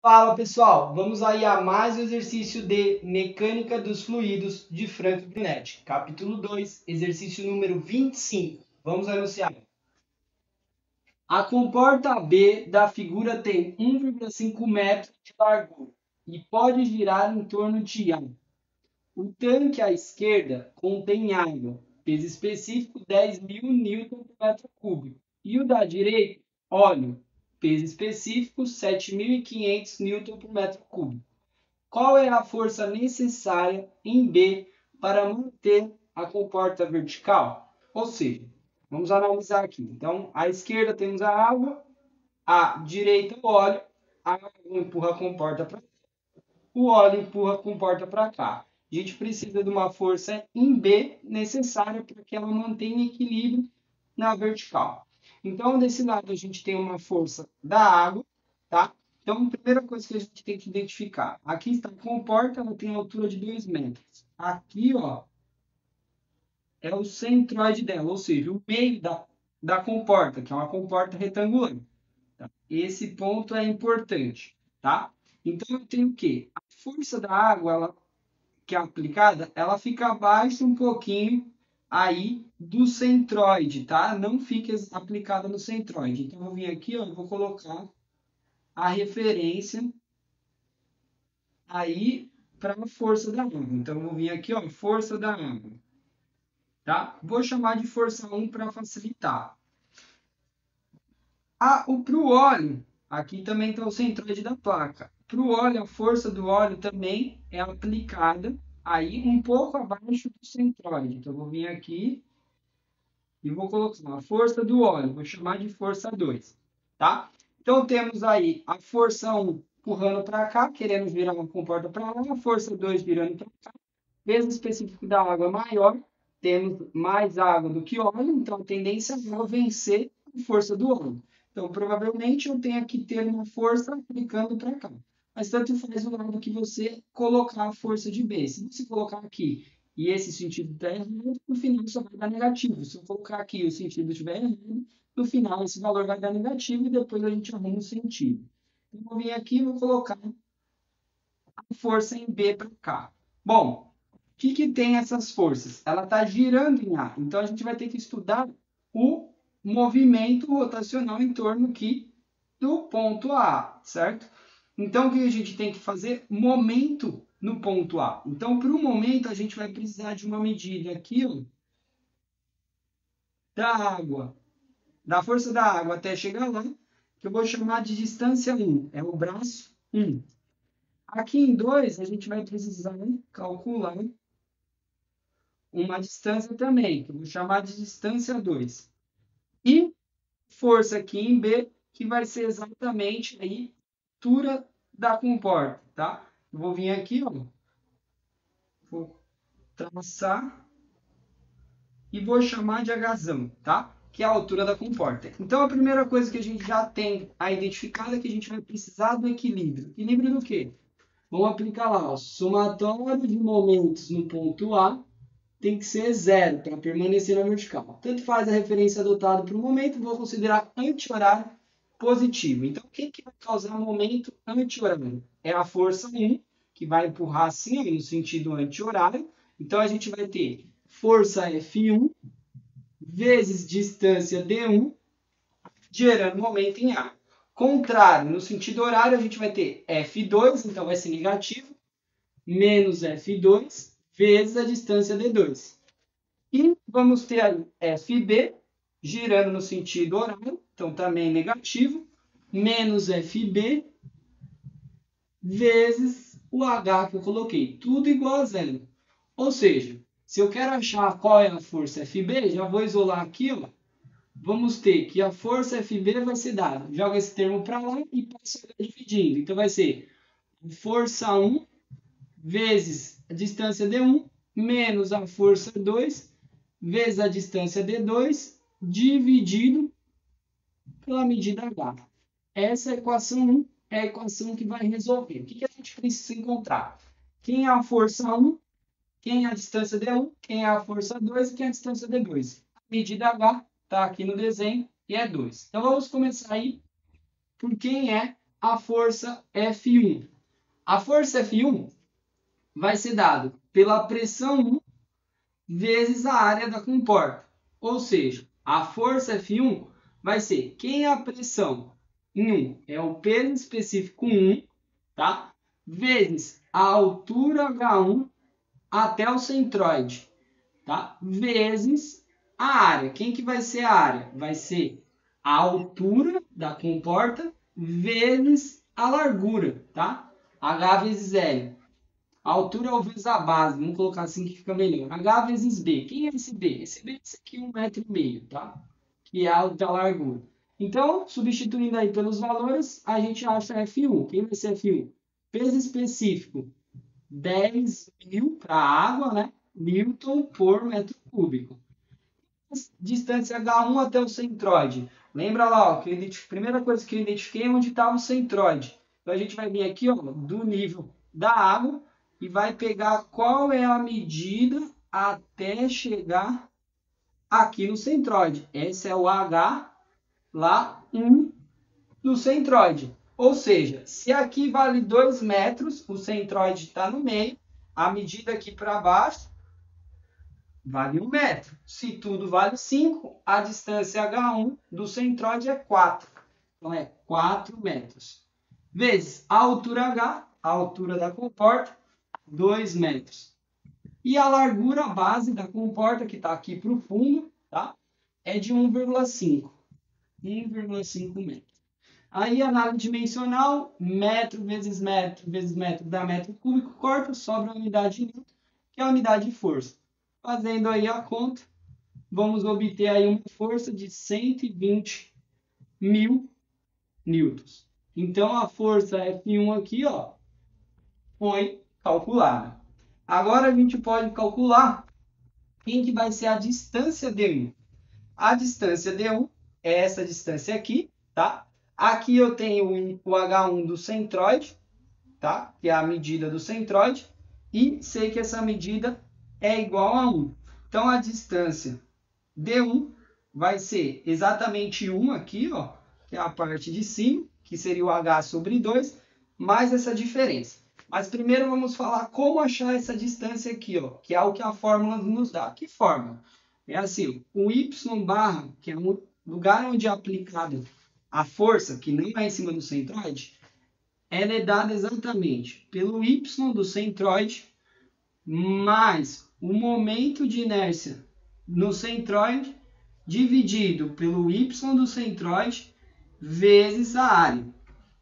Fala pessoal, vamos aí a mais um exercício de Mecânica dos Fluidos de Frank Brunetti, capítulo 2, exercício número 25. Vamos anunciar. A comporta B da figura tem 1,5 metros de largura e pode girar em torno de A. O tanque à esquerda contém água, peso específico 10.000 Newton por metro cúbico, e o da direita, óleo, peso específico 7.500 Newton por metro cúbico. Qual é a força necessária em B para manter a comporta vertical? Ou seja, vamos analisar aqui. Então, à esquerda temos a água, à direita o óleo, a água empurra a comporta para cá, o óleo empurra a comporta para cá. A gente precisa de uma força em B necessária para que ela mantenha equilíbrio na vertical. Então, desse lado, a gente tem uma força da água, tá? Então, a primeira coisa que a gente tem que identificar. Aqui está a comporta, ela tem altura de 2 metros. Aqui, ó, é o centroide dela, ou seja, o meio da comporta, que é uma comporta retangular. Tá? Esse ponto é importante, tá? Então, eu tenho o quê? A força da água, que é aplicada, ela fica abaixo um pouquinho aí do centroide, tá? Não fica aplicada no centroide. Então, eu vou vir aqui, ó, eu vou colocar a referência aí para a força da água. Então, eu vou vir aqui, ó, força da água, tá? Vou chamar de força 1 para facilitar. Para o óleo, aqui também está o centroide da placa. Para o óleo, a força do óleo também é aplicada aí um pouco abaixo do centroide. Então, eu vou vir aqui e vou colocar a força do óleo, vou chamar de força 2, tá? Então, temos aí a força 1 empurrando para cá, querendo virar uma comporta para lá, a força 2 virando para cá. Peso específico da água é maior, temos mais água do que óleo, então a tendência é vencer a força do óleo. Então, provavelmente, eu tenho que ter uma força aplicando para cá. Mas tanto faz o lado que você colocar a força de B. Se você colocar aqui e esse sentido está errado, no final só vai dar negativo. Se eu colocar aqui e o sentido estiver errado, no final esse valor vai dar negativo e depois a gente arruma o sentido. Então, eu vou vir aqui e vou colocar a força em B para cá. Bom, o que tem essas forças? Ela está girando em A. Então, a gente vai ter que estudar o movimento rotacional em torno aqui do ponto A, certo? Então, o que a gente tem que fazer? Momento no ponto A. Então, para o momento, a gente vai precisar de uma medida aqui, ó, da água, da força da água até chegar lá, que eu vou chamar de distância 1. É o braço 1. Aqui em 2, a gente vai precisar calcular uma distância também, que eu vou chamar de distância 2. E força aqui em B, que vai ser exatamente aí a altura da comporta, tá? Eu vou vir aqui, ó, vou traçar e vou chamar de Hzão, tá? Que é a altura da comporta. Então, a primeira coisa que a gente já tem a identificada é que a gente vai precisar do equilíbrio. Equilíbrio do quê? Vamos aplicar lá, ó, somatório de momentos no ponto A tem que ser zero para permanecer na vertical. Tanto faz a referência adotada para o momento, vou considerar anti-horário positivo. Então, quem que vai causar momento anti-horário? É a força 1, que vai empurrar assim no sentido anti-horário. Então, a gente vai ter força F1 vezes distância D1, gerando momento em A. Contrário, no sentido horário, a gente vai ter F2, então vai ser negativo, menos F2 vezes a distância D2. E vamos ter aí FB girando no sentido horário, então também negativo, menos FB vezes o H que eu coloquei, tudo igual a zero. Ou seja, se eu quero achar qual é a força FB, já vou isolar aqui, ó. Vamos ter que a força FB vai ser dada. Joga esse termo para lá e passa dividindo. Então vai ser força 1 vezes a distância D1 menos a força 2 vezes a distância D2 dividido pela medida H. Essa equação 1 é a equação que vai resolver. O que a gente precisa encontrar? Quem é a força 1, quem é a distância D1, quem é a força 2 e quem é a distância D2. A medida H está aqui no desenho e é 2. Então vamos começar aí por quem é a força F1. A força F1 vai ser dada pela pressão 1 vezes a área da comporta. Ou seja, a força F1 vai ser quem é a pressão em 1 é o peso específico 1, tá? Vezes a altura H1 até o centroide, tá? Vezes a área. Quem que vai ser a área? Vai ser a altura da comporta vezes a largura, tá? H vezes L. A altura vezes a base, vamos colocar assim que fica melhor. H vezes B. Quem é esse B? Esse B é esse aqui, 1,5 m, tá? Que é a da largura. Então, substituindo aí pelos valores, a gente acha F1. Quem vai ser F1? Peso específico, 10.000 para a água, né? Newton por metro cúbico. Distância H1 até o centroide. Lembra lá, ó, que a primeira coisa que eu identifiquei é onde estava o centroide. Então a gente vai vir aqui, ó, do nível da água e vai pegar qual é a medida até chegar aqui no centroide. Esse é o H lá 1 do centroide. Ou seja, se aqui vale 2 metros, o centroide está no meio, a medida aqui para baixo vale 1 metro. Se tudo vale 5, a distância H1 do centroide é 4. Então é 4 metros. Vezes a altura H, a altura da comporta, 2 metros. E a largura base da comporta, que está aqui para o fundo, tá? É de 1,5. 1,5 metros. Aí, análise dimensional, metro vezes metro dá metro cúbico, corta, sobra a unidade de Newton, que é a unidade de força. Fazendo aí a conta, vamos obter aí uma força de 120.000 newtons. Então, a força F1 aqui, ó, foi calculada. Agora, a gente pode calcular quem que vai ser a distância D1. A distância D1 é essa distância aqui, tá? Aqui eu tenho o H1 do centroide, tá? Que é a medida do centroide. E sei que essa medida é igual a 1. Então, a distância D1 vai ser exatamente 1 aqui, ó, que é a parte de cima, que seria o H sobre 2, mais essa diferença. Mas primeiro vamos falar como achar essa distância aqui, ó, que é o que a fórmula nos dá. Que fórmula? É assim, o y barra, que é o lugar onde é aplicada a força, que não é em cima do centroide, ela é dada exatamente pelo y do centroide mais o momento de inércia no centroide dividido pelo y do centroide vezes a área,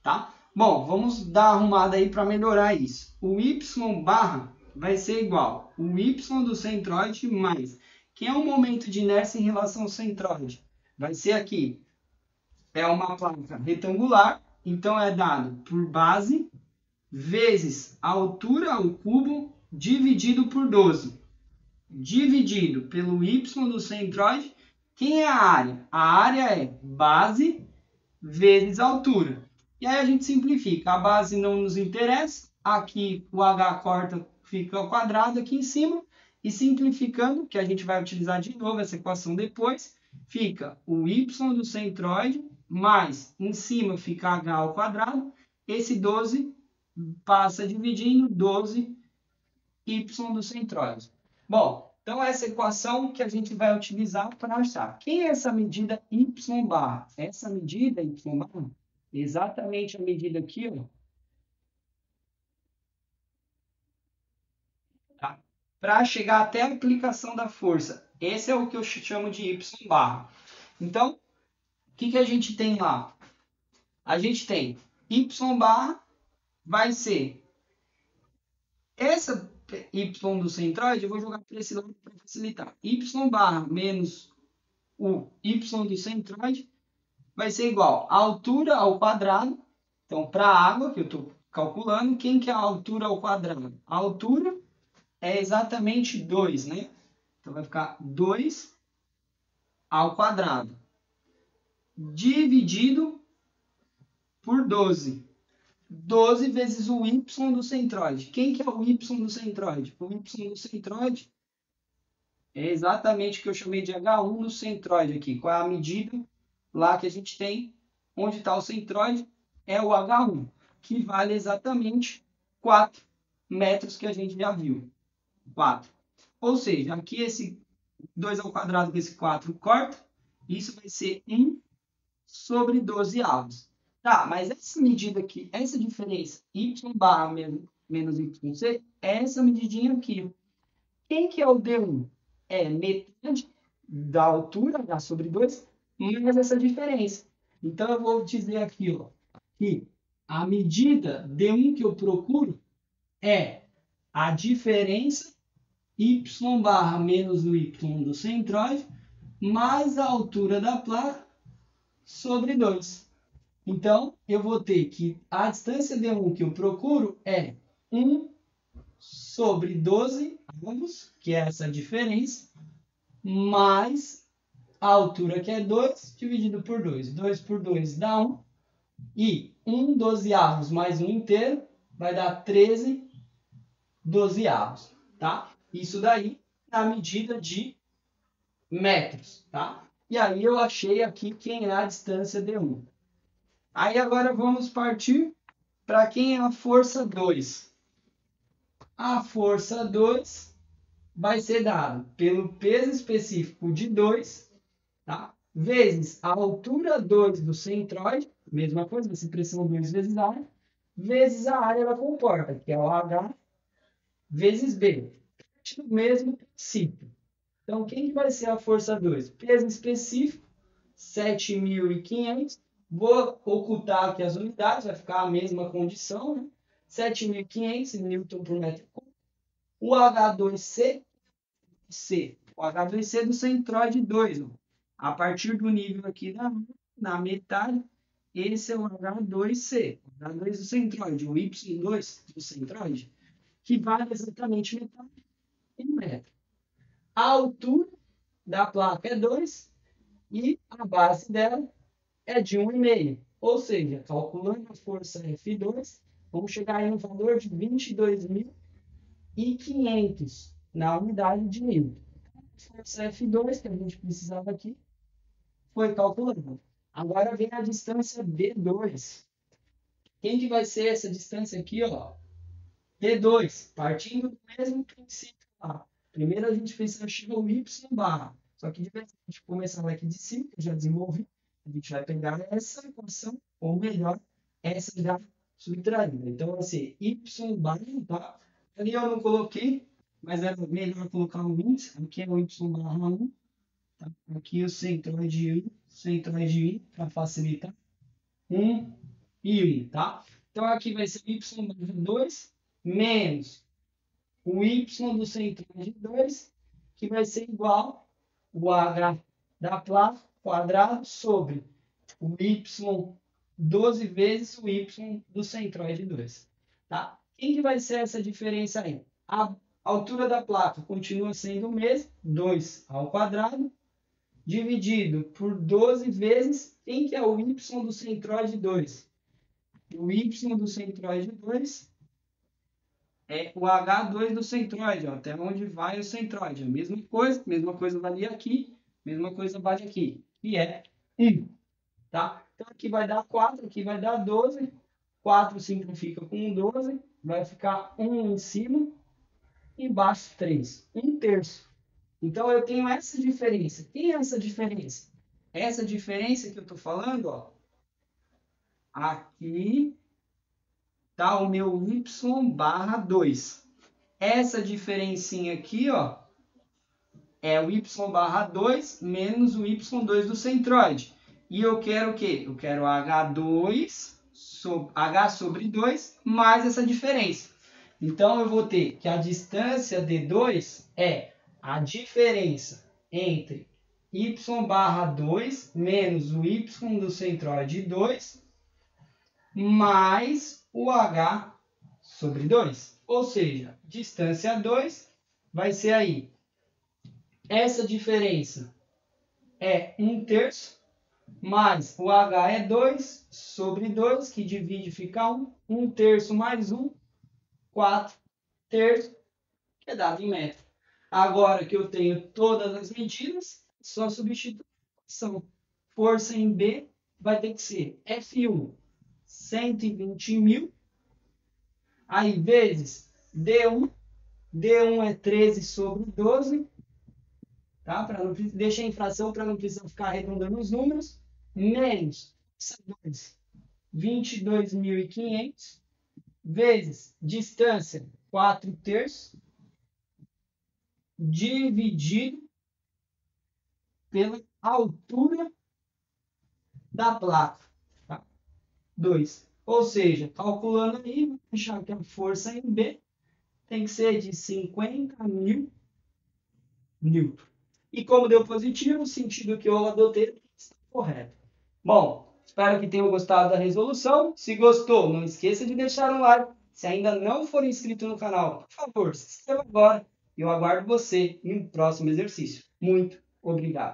tá? Bom, vamos dar uma arrumada aí para melhorar isso. O y barra vai ser igual o y do centroide mais, que é o momento de inércia em relação ao centroide. Vai ser aqui, é uma placa retangular, então é dado por base vezes a altura ao cubo dividido por 12. Dividido pelo y do centroide. Quem é a área? A área é base vezes altura. E aí a gente simplifica. A base não nos interessa. Aqui o h corta, fica ao quadrado aqui em cima. E simplificando, que a gente vai utilizar de novo essa equação depois, fica o y do centroide mais em cima fica h ao quadrado. Esse 12 passa dividindo 12 y do centroide. Bom, então essa equação que a gente vai utilizar para achar. Quem é essa medida y barra? Essa medida y barra, exatamente a medida aqui, ó, tá? Para chegar até a aplicação da força. Esse é o que eu chamo de y barra. Então, o que a gente tem lá? A gente tem y barra vai ser essa y do centroide, eu vou jogar para esse lado para facilitar. Y barra menos o y do centroide vai ser igual a altura ao quadrado. Então, para a água, que eu estou calculando, quem que é a altura ao quadrado? A altura é exatamente 2, né? Então, vai ficar 2 ao quadrado dividido por 12. 12 vezes o y do centroide. Quem que é o y do centroide? O y do centroide é exatamente o que eu chamei de H1 no centroide aqui. Qual é a medida lá que a gente tem? Onde está o centroide? é o H1, que vale exatamente 4 metros que a gente já viu. 4. Ou seja, aqui esse 2 ao quadrado com esse 4 corta, isso vai ser 1 sobre 12 avos. Tá, mas essa medida aqui, essa diferença, y barra menos yc, é essa medidinha aqui. Quem que é o D1? É metade da altura, h sobre 2, mais essa diferença. Então, eu vou dizer aqui, ó, que a medida D1 que eu procuro é a diferença y barra menos o y do centroide mais a altura da placa sobre 2. Então, eu vou ter que a distância D1 que eu procuro é 1 sobre 12 avos, que é essa diferença, mais a altura, que é 2, dividido por 2. 2 por 2 dá 1. E 1 dozeavos mais 1 inteiro vai dar 13 dozeavos. Tá? Isso daí na medida de metros. Tá? E aí eu achei aqui quem é a distância D1. Aí agora vamos partir para quem é a força 2. A força 2 vai ser dada pelo peso específico de 2, tá? Vezes a altura 2 do centroide, mesma coisa, vai ser pressão 2 vezes a área, vezes a área da comporta, que é o H vezes B. Do mesmo princípio. Então, quem que vai ser a força 2? Peso específico, 7.500. Vou ocultar aqui as unidades, vai ficar a mesma condição, né? 7.500 newton por metro cúbico. O H2C, o H2C do centroide 2. Ó. A partir do nível aqui na metade, esse é o H2C, o H2 do centroide, o Y2 do centroide, que vale exatamente metade em metro. A altura da placa é 2 e a base dela é de 1,5. Ou seja, calculando a força F2, vamos chegar em um valor de 22.500 na unidade de Newton. A força F2 que a gente precisava aqui foi calculada. Agora vem a distância B2. Quem que vai ser essa distância aqui, ó? B2, partindo do mesmo princípio lá. Primeiro a gente precisa achar o y barra. Só que de vez a gente começar aqui de cima, que eu já desenvolvi, a gente vai pegar essa equação, ou melhor, essa já subtraída. Então vai ser y barra, tá? Ali eu não coloquei, mas é melhor colocar um índice. Aqui é o y barra 1. Tá? Aqui o centroide 1, para facilitar. 1 e 1, tá? Então aqui vai ser y barra 2 menos o y do centroide 2, que vai ser igual o h da placa quadrado sobre o y 12 vezes o y do centroide 2. Tá? Quem que vai ser essa diferença aí? A altura da placa continua sendo o mesmo, 2 ao quadrado, dividido por 12 vezes, quem que é o y do centroide 2? O y do centroide 2 é o H2 do centroide, ó, até onde vai o centroide. A mesma coisa vale aqui, mesma coisa vale aqui, que é 1. Tá? Então aqui vai dar 4, aqui vai dar 12. 4 simplifica com 12, vai ficar 1 em cima, embaixo 3. 1/3. Então eu tenho essa diferença. Quem é essa diferença? Essa diferença que eu estou falando, ó, aqui tá o meu y barra 2. Essa diferencinha aqui, ó, é o y barra 2 menos o y2 do centroide. E eu quero o quê? Eu quero H2 H sobre 2 mais essa diferença. Então eu vou ter que a distância D2 é a diferença entre y barra 2 menos o y do centroide 2 mais o h sobre 2. Ou seja, distância 2 vai ser aí. Essa diferença é 1/3, mais o h é 2 sobre 2, que divide fica 1. 1/3 mais 1, 4/3, que é dado em metro. Agora que eu tenho todas as medidas, só substituição. Força em B vai ter que ser F1 120 mil. Aí, vezes D1. D1 é 13 sobre 12. Tá? Deixa a infração para não precisar ficar arredondando os números. Menos 22.500. Vezes distância 4/3. Dividido pela altura da placa. Tá? 2. Ou seja, calculando aí, vamos achar que a força em B tem que ser de 50.000 newton. E como deu positivo, o sentido que eu adotei está correto. Bom, espero que tenham gostado da resolução. Se gostou, não esqueça de deixar um like. Se ainda não for inscrito no canal, por favor, se inscreva agora. Eu aguardo você em um próximo exercício. Muito obrigado.